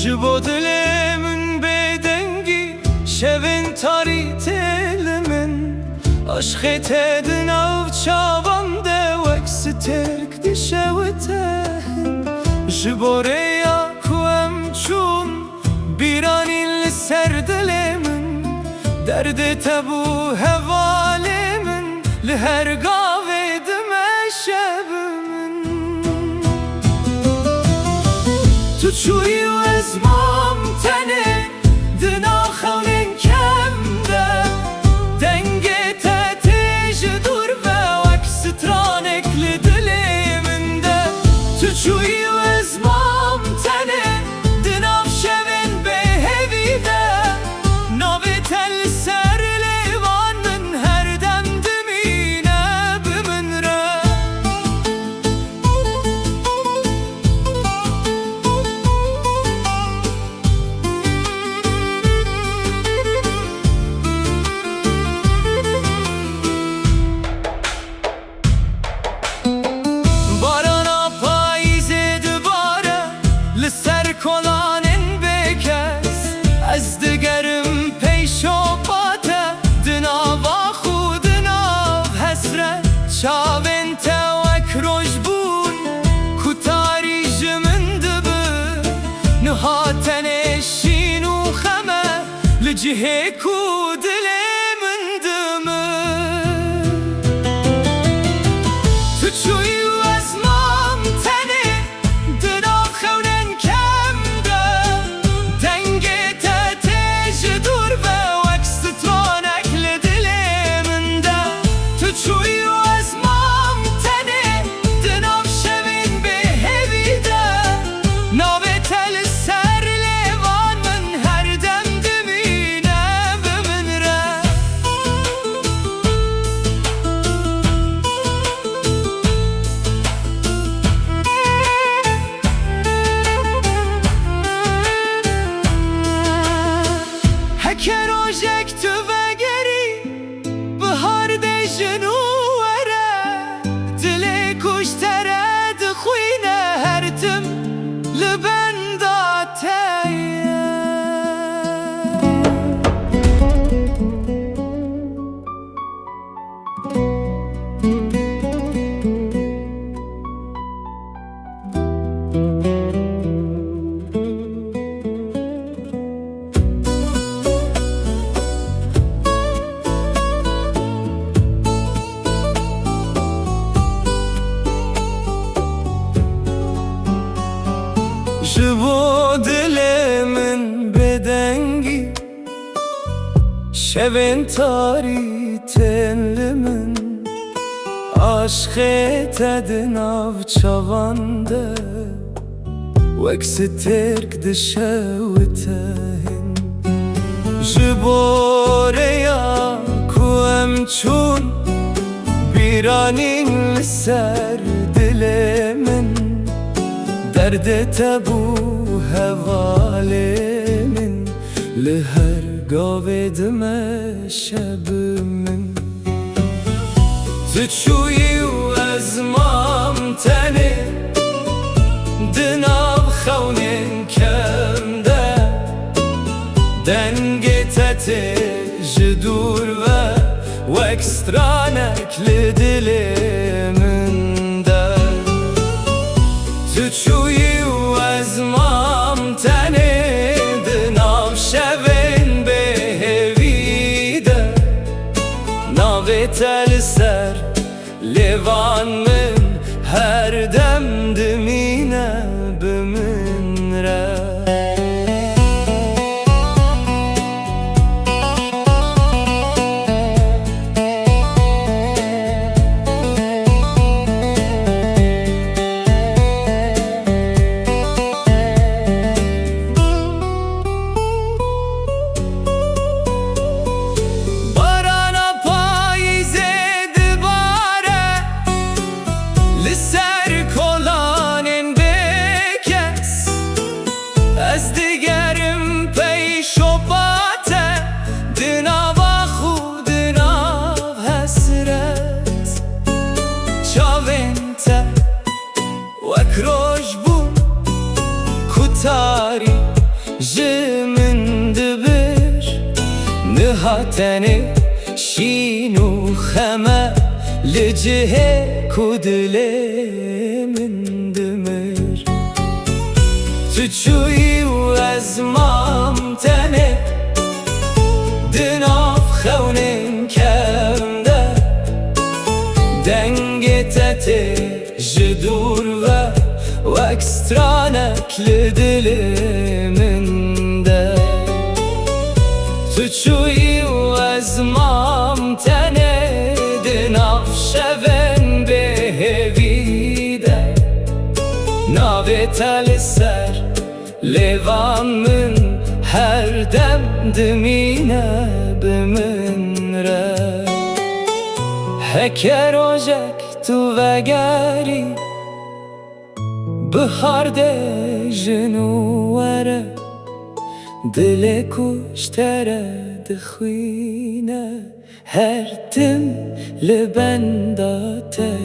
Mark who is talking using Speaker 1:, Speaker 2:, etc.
Speaker 1: ji bo dilê min bêdengî şevên tarî têlê min aşkê tê di nav çavan de wek stêrk dişewite hin ji bo rêya ku em çûn bîranîn li ser dilê min derdê te bû hevalê min li her gavê dime şebimin tu çûyî û ez mam tenê di nav xewnên kem de dengê te tê ji dûr ve wek stranek li dilê min de tu çûyî û ez mam tenê di nav şevên bêhevî de navê te li ser lêvan min her dem dimîne bi min re barana payîzê dibare li ser kolanên bêkes ez digerim peyşopa te di nava xû di nav hesret çavên te wek roj bûn ku tarî ji min dibin niha tenê şîn û xeme li cihê ku dilê min dimin tu çûyî û ez mam tenê di nav xewnên kem de dengê te tê ji dûr ve wek stranek li dilê min de tu çûyî û ez mam tenê di nav şevên bêhevî de navê te li ser lêvan min her dem dimîne bi min re heke rojek tu vegerî bihar dê ji nû were dilê kuş tere dixwîne her tim li benda te ye ji bo dilê min bêdengî şevên tarî tên li min aşkê te di nav çavan de wek stêrk dişewite hin ji bo rêya ku em çûn bîranîn li ser dilê min derdê te bû hevalê min li her gavê dime şebimin tu çûyî û ez mam tenê di nav xewnên kem de dengê te tê ji dûr ve wek stranek li dilê min de tu çûyî û ez mam tenê di nav şevên bêhevî de navê te li ser lêvan min her dem dimîne bi min re hateni شین و خمه لجهه کدله من دمر تو چوی و از مام تنه دناف خونین کرده دنگت جدور و اکسترانک لدل من ده تو چوی و از مام تنه دناف شون به هویده ناوی تل سر لیوان من her dem demine بمن ره هکر اوجک تو وگری بهار ده جنواره دل کشتره دخوینه هر تم لبنداته